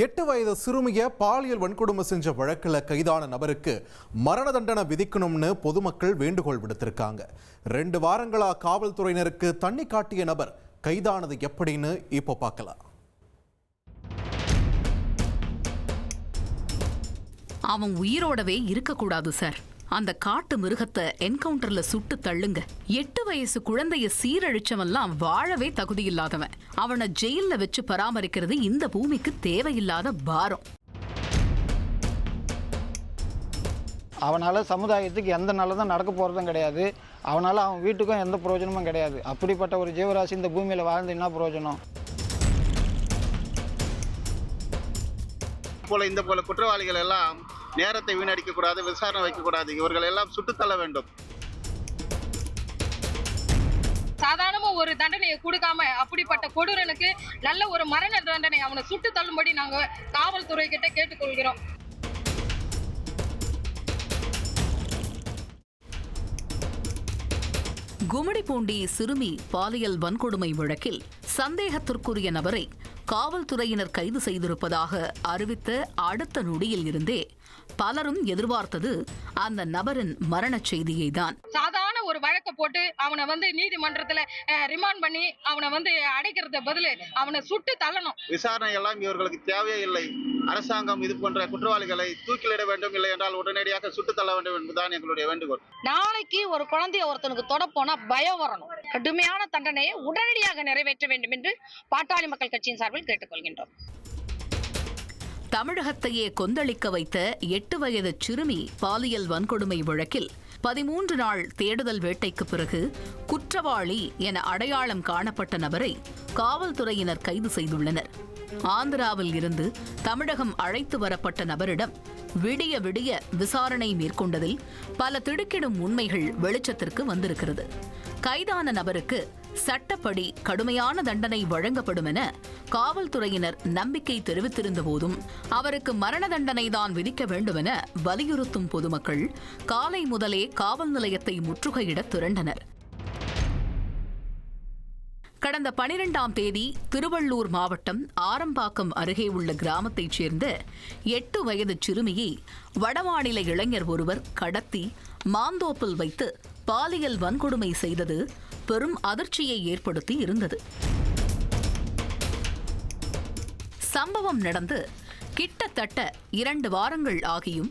8 வயது சிறுமியை பாலியல் வன்கொடுமை செஞ்ச வழக்கில் கைதான நபருக்கு மரண தண்டனை விதிக்கணும்னு பொதுமக்கள் வேண்டுகோள் விடுத்திருக்காங்க. 2 வாரங்களா காவல்துறையினருக்கு தண்ணி காட்டிய நபர் கைதானது எப்படின்னு இப்போ பார்க்கலாம். அவன் உயிரோடவே இருக்கக்கூடாது சார். அந்த காட்டு மிருகத்தை என்கவுண்டர்ல சுட்டு தள்ளுங்க. 8 வயசு குழந்தைய சீரழிச்சவன்லாம் வாழவே தகுதியில்லாதவன். அவனை ஜெயில்ல வச்சு பராமரிக்கிறது இந்த பூமிக்கு தேவையில்லாத பாரம். அவனால சமுதாயத்துக்கு எந்த நல்லதும் நடக்க போறதும் கிடையாது. அவனால அவன் வீட்டுக்கும் எந்த பிரயோஜனமும் கிடையாது. அப்படிப்பட்ட ஒரு ஜீவராசி இந்த பூமியில வாழ்ந்து என்ன பிரயோஜனம்? இந்த போல குற்றவாளிகள் எல்லாம் நேரத்தை வீணடிக்க கூடாது, விசாரணை வைக்கக்கூடாது. இவர்கள் எல்லாம் சுட்டுத்தள்ள வேண்டும். சாதாரண ஒரு தண்டனையை கொடுக்காம அப்படிப்பட்ட கொடூரனுக்கு நல்ல ஒரு மரண தண்டனை அவனை சுட்டு தள்ளும்படி நாங்க காவல்துறை கிட்ட கேட்டுக்கொள்கிறோம். கும்மிடிப்பூண்டி சிறுமி பாலியல் வன்கொடுமை வழக்கில் சந்தேகத்திற்குரிய நபரை காவல்துறையினர் கைது செய்திருப்பதாக அறிவித்த அடுத்த நொடியில் இருந்தே பலரும் எதிர்பார்த்தது அந்த நபரின் மரண செய்தியை தான். சாதாரண ஒரு வழக்க போட்டு அவனை நீதிமன்றத்துல ரிமாண்ட் பண்ணி அவனை அடைக்கிறத பதில் அவனை சுட்டு தள்ளணும். விசாரணை எல்லாம் இவர்களுக்கு தேவையே இல்லை. அரசாங்கம் இது போன்ற குற்றவாளிகளை தூக்கிலிட வேண்டும், இல்லை என்றால் உடனடியாக சுட்டு தள்ள வேண்டும் என்பதுதான் எங்களுடைய வேண்டுகோள். நாளைக்கு ஒரு குழந்தைய ஒருத்தனுக்கு தொட போனா பயம் வரணும். கடுமையான தண்டனையை உடனடியாக நிறைவேற்ற வேண்டும் என்று பாட்டாளி மக்கள் கட்சியின் சார்பில் கேட்டுக்கொள்கின்றோம். தமிழகத்தையே கொந்தளிக்க வைத்த 8 வயது சிறுமி பாலியல் வன்கொடுமை வழக்கில் 13 நாள் தேடுதல் வேட்டைக்கு பிறகு குற்றவாளி என அடையாளம் காணப்பட்ட நபரை காவல்துறையினர் கைது செய்துள்ளனர். ஆந்திராவில் இருந்து தமிழகம் அழைத்து வரப்பட்ட நபரிடம் விடிய விடிய விசாரணை மேற்கொண்டதில் பல திடுக்கிடும் உண்மைகள் வெளிச்சத்திற்கு வந்திருக்கிறது. கைதான நபருக்கு சட்டப்படி கடுமையான தண்டனை வழங்கப்படும் என காவல்துறையினர் நம்பிக்கை தெரிவித்திருந்த போதும் அவருக்கு மரண தண்டனை தான் விதிக்க வேண்டும் என வலியுறுத்தும் பொதுமக்கள் காலை முதலே காவல் நிலையத்தை முற்றுகையிட திரண்டனர். கடந்த 12ஆம் தேதி திருவள்ளூர் மாவட்டம் ஆரம்பாக்கம் அருகே உள்ள கிராமத்தைச் சேர்ந்த 8 வயது சிறுமியை வடமாநில இளைஞர் ஒருவர் கடத்தி மாந்தோப்பில் வைத்து பாலியல் வன்கொடுமை செய்தது பெரும் அதிர்ச்சியை ஏற்படுத்தி இருந்தது. சம்பவம் நடந்து கிட்டத்தட்ட 2 வாரங்கள் ஆகியும்